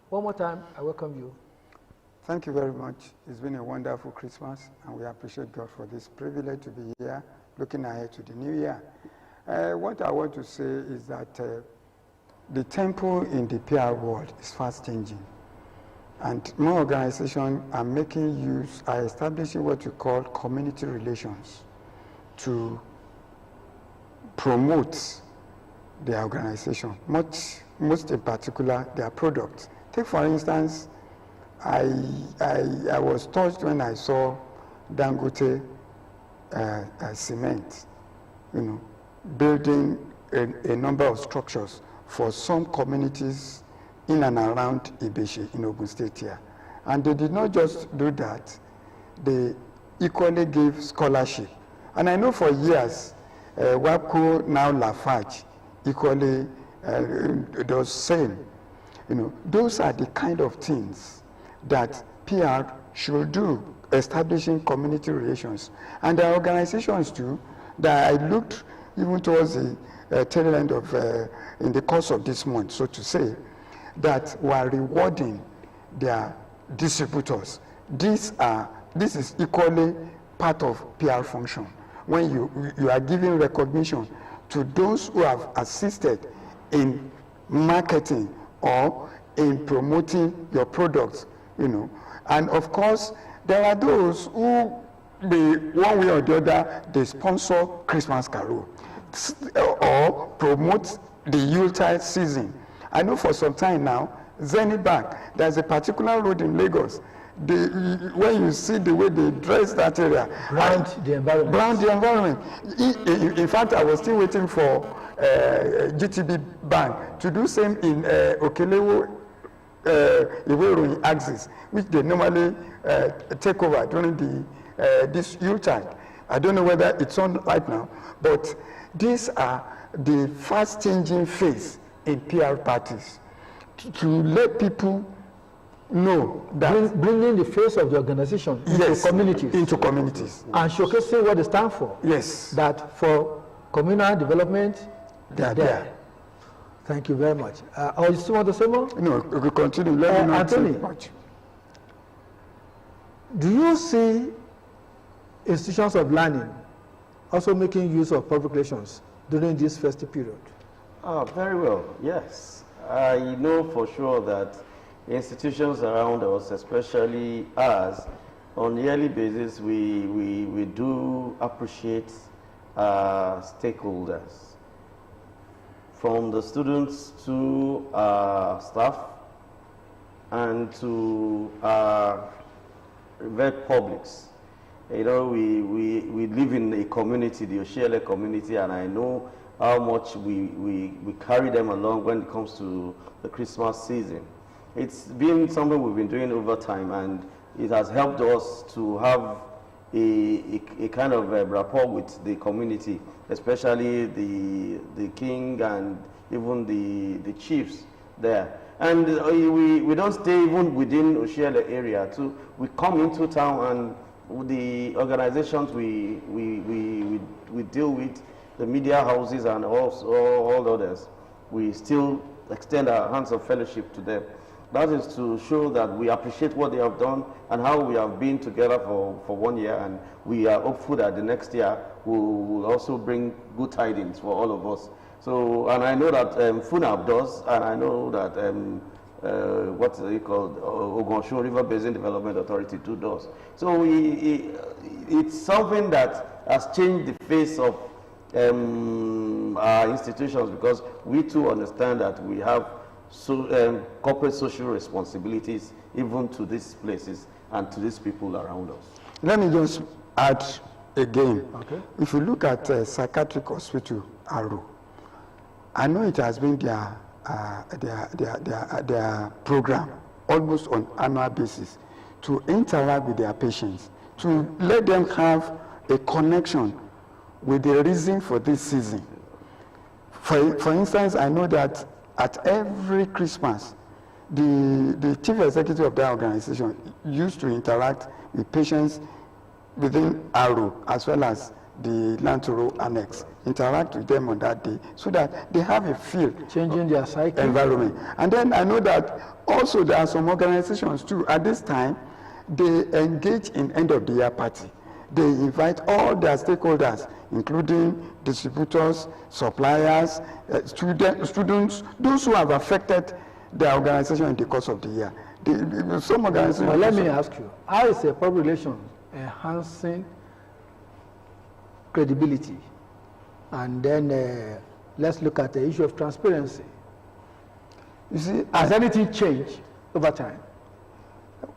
One more time, I welcome you. Thank you very much. It's been a wonderful Christmas, and we appreciate God for this privilege to be here, looking ahead to the new year. What I want to say is that the tempo in the PR world is fast changing, and more organizations are making use, are establishing what you call community relations to promote their organization, most in particular their products. Take for instance, I was touched when I saw Dangote Cement, building a number of structures for some communities in and around Ibeshi in Ogun State here. And they did not just do that, they equally gave scholarship. And I know for years, WAPCO, now Lafarge, equally does same. Those are the kind of things that PR should do, establishing community relations. And there are organizations too that I looked even towards the tail end of, in the course of this month, so to say, that were rewarding their distributors. This is equally part of PR function. When you are giving recognition to those who have assisted in marketing or in promoting your products, And of course, there are those who, one way or the other, they sponsor Christmas carol or promote the Yuletide season. I know for some time now, Zenith Bank, there's a particular road in Lagos. When you see the way they dress that area, brand the environment. In fact, I was still waiting for GTB Bank to do same in Okelewo Iweroyin axis, which they normally take over during this Yuletide. I don't know whether it's on right now, but these are the fast-changing phase in PR parties to let people know that bringing the face of the organization into communities, and showcasing what they stand for. Yes, that for communal development they are there. Thank you very much. You still want to say more? No, we will continue. Let me not say much. Do you see institutions of learning also making use of public relations during this festive period? Very well, yes. I know for sure that institutions around us, especially us, on a yearly basis, we do appreciate stakeholders, from the students to staff and to vet publics. We live in a community, the OSIELE community, and I know how much we carry them along when it comes to the Christmas season. It's been something we've been doing over time, and it has helped us to have a kind of rapport with the community, especially the king and even the chiefs there. And we don't stay even within OSIELE area too. We come into town, and with the organizations we deal with, the media houses and also all others, we still extend our hands of fellowship to them. That is to show that we appreciate what they have done and how we have been together for 1 year, and we are hopeful that the next year will also bring good tidings for all of us. So, and I know that FUNAB does, and I know that what's it called, Ogun River Basin Development Authority too does. So it's something that has changed the face of our institutions, because we too understand that we have corporate social responsibilities even to these places and to these people around us. Let me just add again. Okay. If you look at Psychiatric Hospital Aro, I know it has been their program almost on annual basis to interact with their patients, to let them have a connection with the reason for this season. For instance, I know that at every Christmas, the chief executive of that organization used to interact with patients within Aro as well as the Lantoro Annex, interact with them on that day so that they have a feel. Changing their psyche. Environment. And then I know that also there are some organizations too, at this time, they engage in end of the year party. They invite all their stakeholders, including distributors, suppliers, students, those who have affected their organization in the course of the year. Some organizations. Well, let me ask you, how is a public relation enhancing credibility? And then let's look at the issue of transparency. You see, has anything changed over time?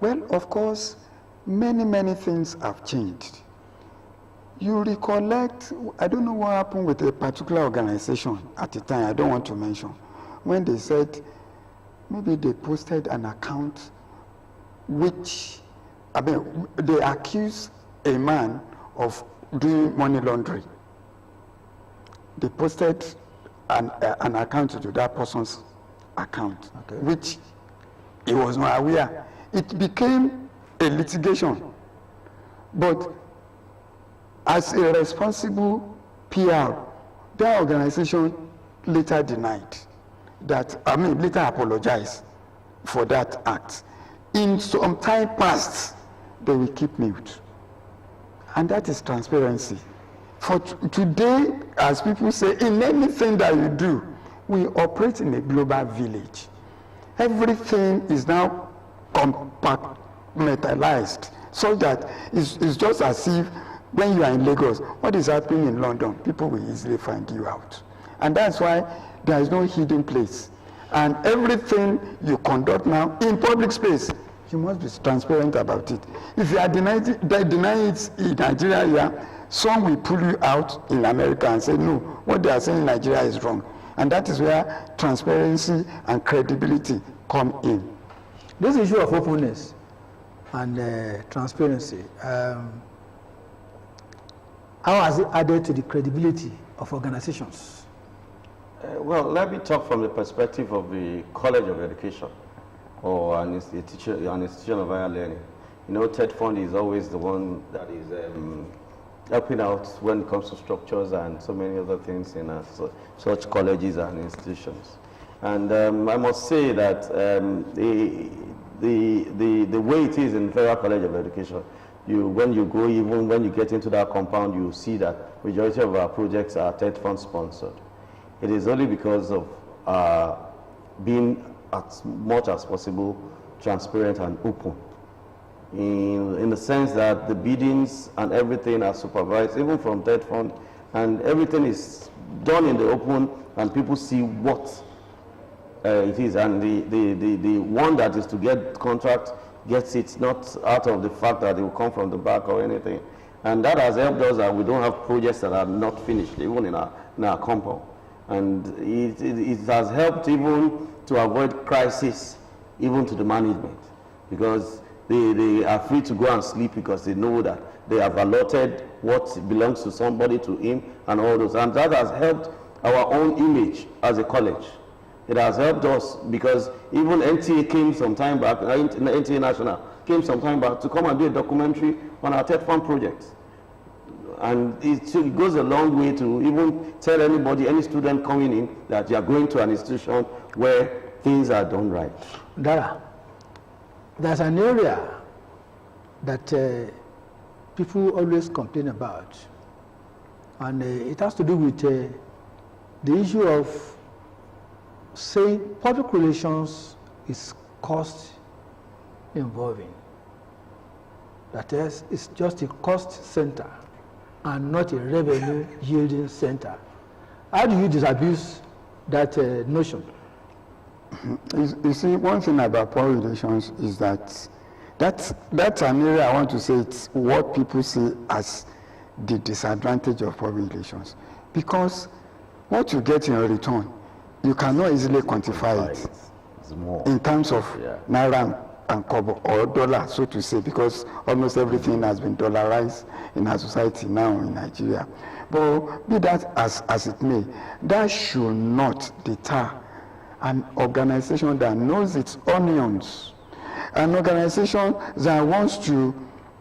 Well, of course, many things have changed. You recollect, I don't know what happened with a particular organization at the time, I don't want to mention, when they said maybe they posted an account which, they accused a man of doing money laundering. They posted an account to that person's account, okay, which he was not aware. It became a litigation. But as a responsible PR, that organization later denied that, later apologized for that act. In some time past, they will keep mute. And that is transparency. For today, as people say, in anything that you do, we operate in a global village. Everything is now compartmentalized, so that it's just as if when you are in Lagos, what is happening in London, people will easily find you out. And that's why there is no hidden place. And everything you conduct now in public space, you must be transparent about it. If you are denying it in Nigeria, yeah, some will pull you out in America and say, no, what they are saying in Nigeria is wrong. And that is where transparency and credibility come in. This issue of openness and transparency, how has it added to the credibility of organizations? Well, let me talk from the perspective of the College of Education or an institution of higher learning. You know, TED Fund is always the one that is helping out when it comes to structures and so many other things in such colleges and institutions. And I must say that the way it is in Federal College of Education, when you go, even when you get into that compound, you see that majority of our projects are TED Fund sponsored. It is only because of being as much as possible transparent and open, in the sense that the biddings and everything are supervised, even from TED Fund, and everything is done in the open, and people see what it is, and the one that is to get contract gets it, not out of the fact that it will come from the back or anything. And that has helped us that we don't have projects that are not finished, even in our compound. And it has helped even to avoid crisis, even to the management, because they are free to go and sleep because they know that they have allotted what belongs to somebody, to him, and all those. And that has helped our own image as a college. It has helped us because even NTA came some time back, NTA National came some time back to come and do a documentary on our TED Fund project. And it goes a long way to even tell anybody, any student coming in, that you are going to an institution where things are done right. Dara, there's an area that people always complain about, and it has to do with the issue of saying public relations is cost involving. That is, it's just a cost center and not a revenue yielding center. How do you disabuse that notion? You see, one thing about public relations is that's an area I want to say it's what people see as the disadvantage of public relations. Because what you get in return, you cannot easily quantify it in terms of naira and kobo or dollar, so to say, because almost everything has been dollarized in our society now in Nigeria. But be that as it may, that should not deter an organization that knows its onions, an organization that wants to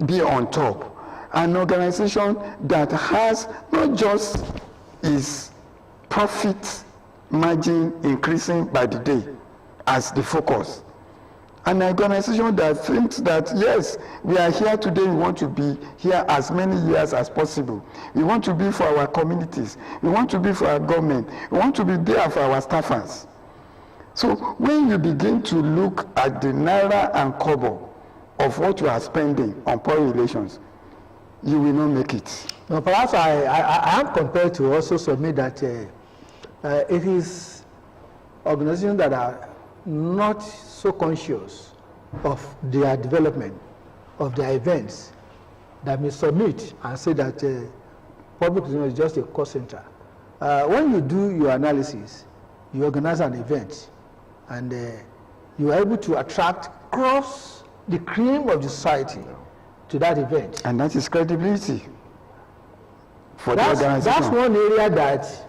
be on top, an organization that has not just its profit margin increasing by the day as the focus. An organization that thinks that, yes, we are here today, we want to be here as many years as possible. We want to be for our communities. We want to be for our government. We want to be there for our staffers. So when you begin to look at the naira and kobo of what you are spending on public relations, you will not make it. Now, perhaps I am compelled to also submit that it is organizations that are not so conscious of their development, of their events, that may submit and say that public relations is just a cost center. When you do your analysis, you organize an event, and you are able to attract across the cream of the society to that event. And that is credibility for the organization. That's one area that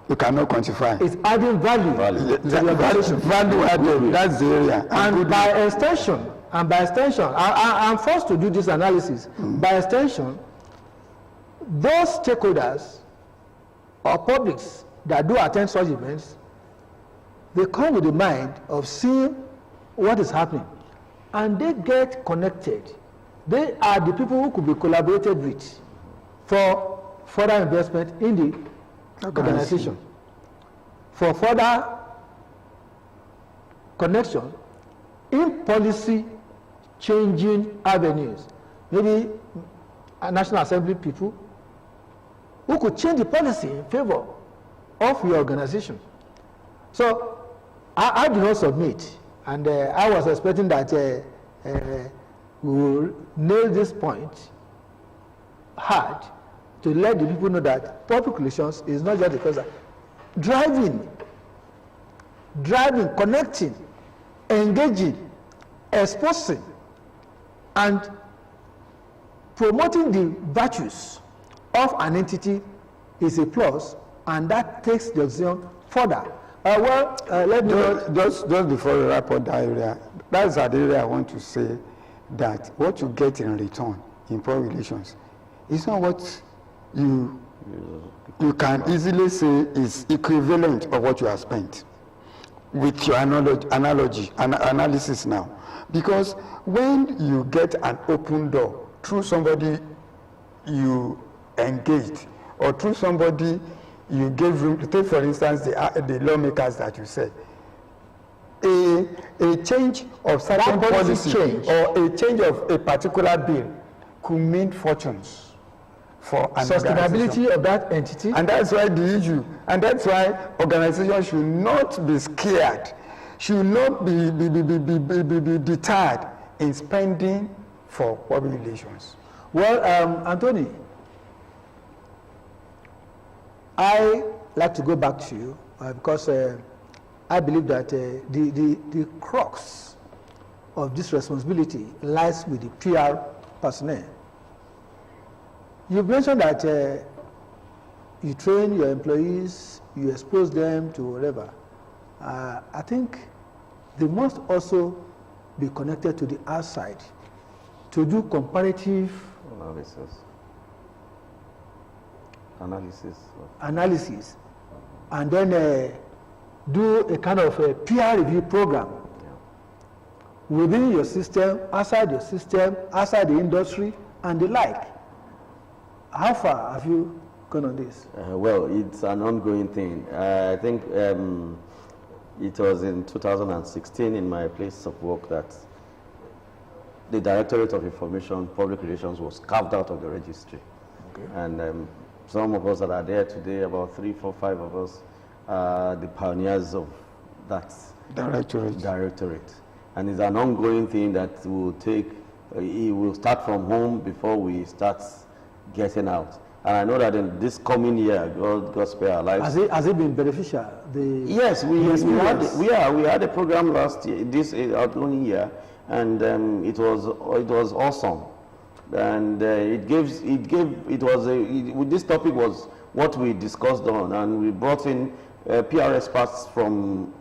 you cannot quantify. It's adding value. To the organization. Value added, that's the area. And by extension, I'm forced to do this analysis. By extension, those stakeholders or publics that do attend such events, they come with the mind of seeing what is happening, and they get connected. They are the people who could be collaborated with for further investment in the organization, for further connection in policy changing avenues. Maybe a National Assembly people who could change the policy in favor of your organization. So I do not submit, and I was expecting that we will nail this point hard to let the people know that public relations is not just a person. Driving, connecting, engaging, exposing, and promoting the virtues of an entity is a plus, and that takes the organization further. Let me just before we wrap up that area, that's the area I want to say that what you get in return in public relations is not what you can easily say is equivalent of what you have spent with your analysis now. Because when you get an open door through somebody you engaged or through somebody you gave room to, take for instance the lawmakers that you said, a change of certain policy or a change of a particular bill could mean fortunes for an sustainability of that entity. And that's why the issue, and that's why organizations should not be scared, should not be deterred in spending for public relations. Well, Anthony, I like to go back to you because I believe that the crux of this responsibility lies with the PR personnel. You mentioned that you train your employees, you expose them to whatever. I think they must also be connected to the outside to do comparative analysis, and then do a kind of a peer review program within your system, outside your system, outside the industry, and the like. How far have you gone on this? Well, it's an ongoing thing. I think it was in 2016 in my place of work that the Directorate of Information Public Relations was carved out of the registry. Okay. And some of us that are there today, about 3, 4, 5 of us, are the pioneers of that directorate. And it's an ongoing thing that will take, it will start from home before we start getting out. And I know that in this coming year, God spare our lives. Has it been beneficial? Yes, we had a program last year, this only year, and it was awesome. And this topic was what we discussed on, and we brought in PR experts from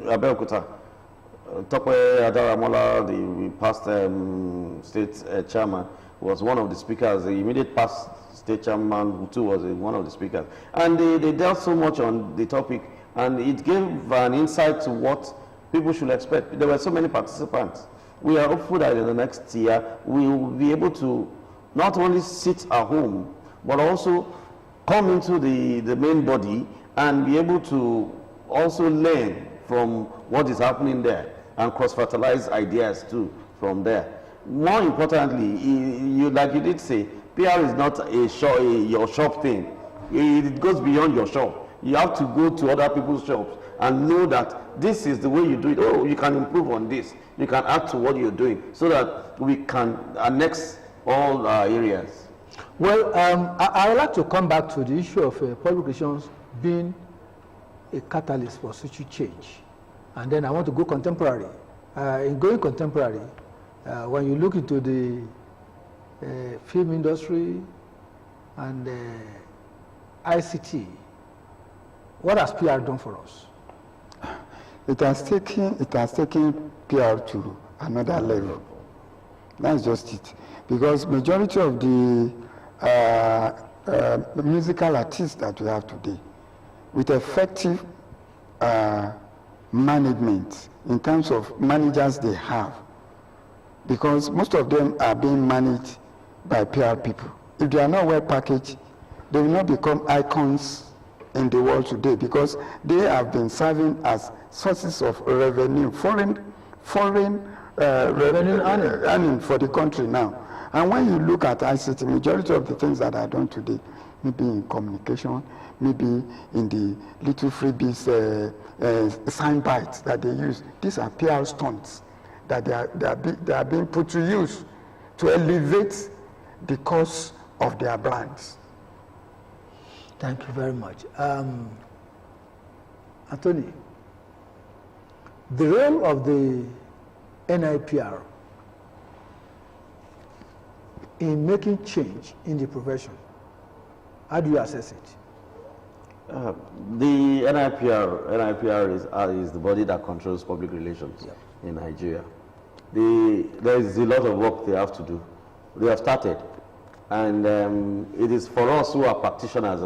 ABEOKUTA. Tope Adaramola, the past state chairman, was one of the speakers. The immediate past state chairman too was one of the speakers. And they dealt so much on the topic, and it gave an insight to what people should expect. There were so many participants. We are hopeful that in the next year, we will be able to not only sit at home, but also come into the main body and be able to also learn from what is happening there and cross-fertilize ideas too from there. More importantly, like you did say, PR is not your shop thing. It goes beyond your shop. You have to go to other people's shops and know that this is the way you do it. Oh, you can improve on this. You can add to what you're doing so that we can annex all areas. Well, I would like to come back to the issue of public relations being a catalyst for social change. And then I want to go contemporary. In going contemporary, when you look into the film industry and ICT, what has PR done for us? It has taken PR to another level. That's just it. Because majority of the musical artists that we have today, with effective management in terms of managers they have, because most of them are being managed by PR people. If they are not well packaged, they will not become icons in the world today, because they have been serving as sources of revenue, foreign revenue earning for the country now. And when you look at ICT, majority of the things that are done today, maybe in communication, maybe in the little freebies, sign bites that they use, these are PR stunts that they are being put to use to elevate the cause of their brands. Thank you very much. Anthony, the role of the NIPR in making change in the profession, how do you assess it? The NIPR is the body that controls public relations in Nigeria. There is a lot of work they have to do. They have started, and it is for us who are practitioners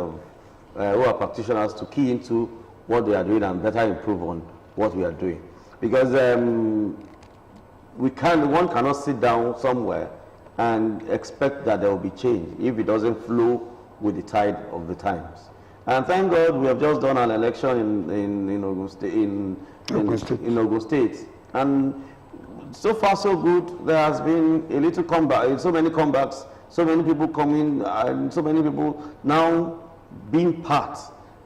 to key into what they are doing and better improve on what we are doing. Because one cannot sit down somewhere and expect that there will be change if it doesn't flow with the tide of the times. And thank God we have just done an election in Ogun State. And so far so good. There has been a little comeback, so many comebacks, so many people coming, and so many people now being part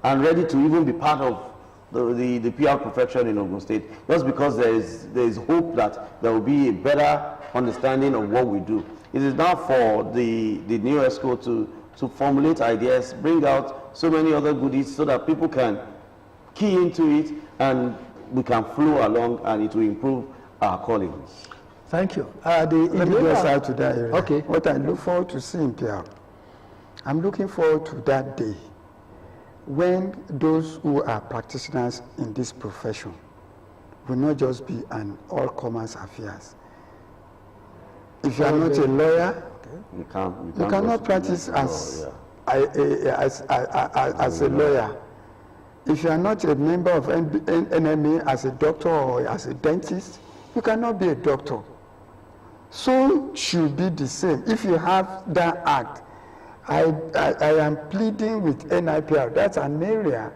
and ready to even be part of the PR profession in Ogun State, just because there is hope that there will be a better understanding of what we do. It is now for the new ESCO to formulate ideas, bring out so many other goodies so that people can key into it and we can flow along and it will improve our callings. Thank you. Let me just add to that area. Okay. What I look forward to seeing PR, I'm looking forward to that day when those who are practitioners in this profession will not just be an all-comers affairs. If you are not a lawyer, you cannot practice as a lawyer. If you are not a member of NMA as a doctor or as a dentist, you cannot be a doctor. So should be the same. If you have that act, I am pleading with NIPR. That's an area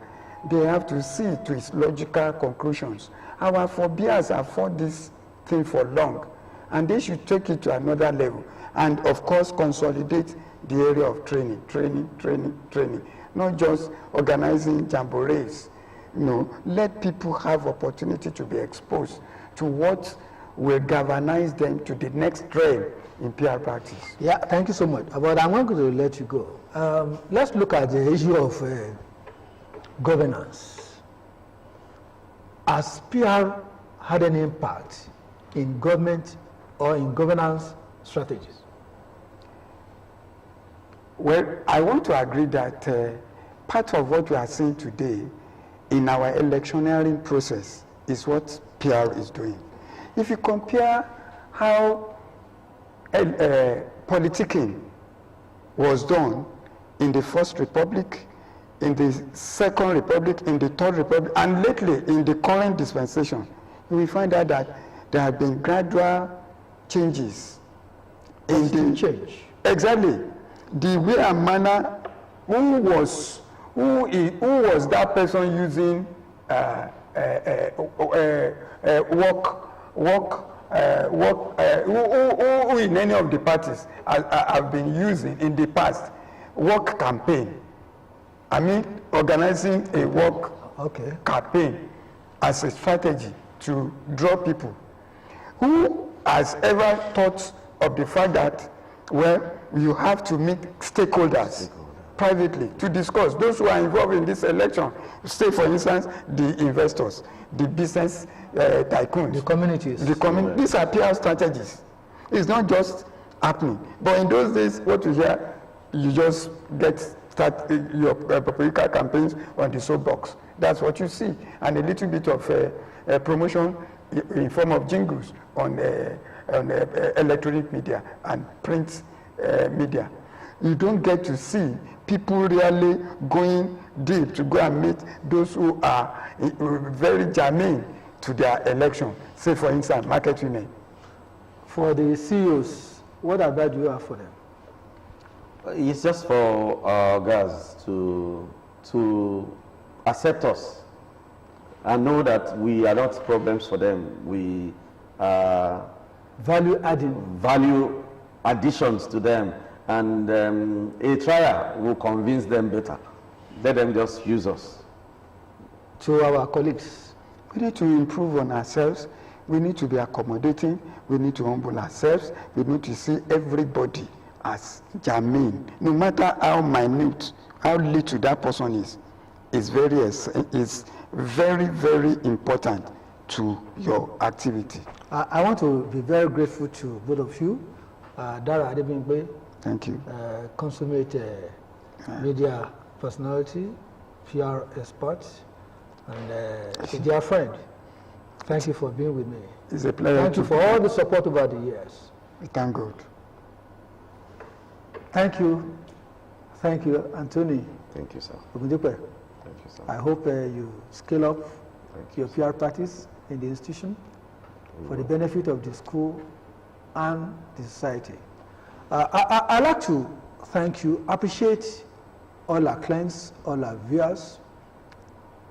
they have to see to its logical conclusions. Our forebears have fought this thing for long, and they should take it to another level. And of course, consolidate the area of training. Not just organizing jamborees. Let people have opportunity to be exposed to what will galvanize them to the next trail in PR practice. Yeah, thank you so much. But I'm not going to let you go. Let's look at the issue of governance. Has PR had any impact in government or in governance strategies? Well, I want to agree that part of what we are seeing today in our electioneering process is what PR is doing. If you compare how politicking was done in the First Republic, in the Second Republic, in the Third Republic, and lately in the current dispensation. We find out that there have been gradual changes in the change. Exactly. The way and manner, who was that person using who in any of the parties have been using in the past work campaign. I mean, organizing a work campaign as a strategy to draw people. Who has ever thought of the fact that, well, you have to meet stakeholders privately to discuss those who are involved in this election? Say, for instance, the investors, the business tycoons, the communities. These are PR strategies. It's not just happening. But in those days, what you hear, you just start your political campaigns on the soapbox. That's what you see, and a little bit of promotion in form of jingles on electronic media and print media. You don't get to see people really going deep to go and meet those who are very germane to their election. Say, for instance, market women. For the CEOs, what advice do you have for them? It's just for our guys to accept us and know that we are not problems for them. We are value additions to them, and a trial will convince them better. Let them just use us. To our colleagues, we need to improve on ourselves. We need to be accommodating. We need to humble ourselves. We need to see everybody as germane, no matter how minute, how little that person is very, very important to your activity. I want to be very grateful to both of you, DARA ADEBIMPE. Thank you. Consummate media personality, PR expert, and a dear friend. Thank you for being with me. It's a pleasure. Thank you for all the support over the years. We thank God. Thank you. Thank you, Anthony. Thank you, sir. OGUNDIPE. Thank you, sir. I hope you scale up your PR practice in the institution for the benefit of the school and the society. I'd like to thank you, appreciate all our clients, all our viewers,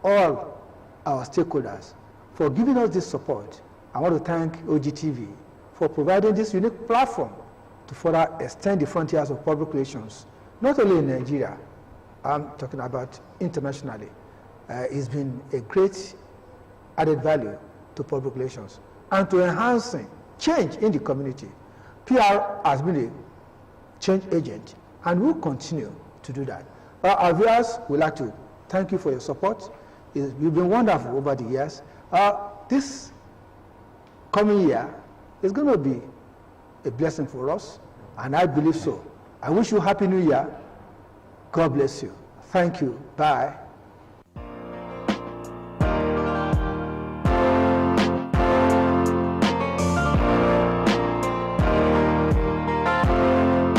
all our stakeholders for giving us this support. I want to thank OGTV for providing this unique platform to further extend the frontiers of public relations, not only in Nigeria, I'm talking about internationally. It's been a great added value to public relations and to enhancing change in the community. PR has been a change agent and will continue to do that. Our viewers would like to thank you for your support. You've been wonderful over the years. This coming year is going to be a blessing for us, and I believe so. I wish you a happy new year. God bless you. Thank you. Bye.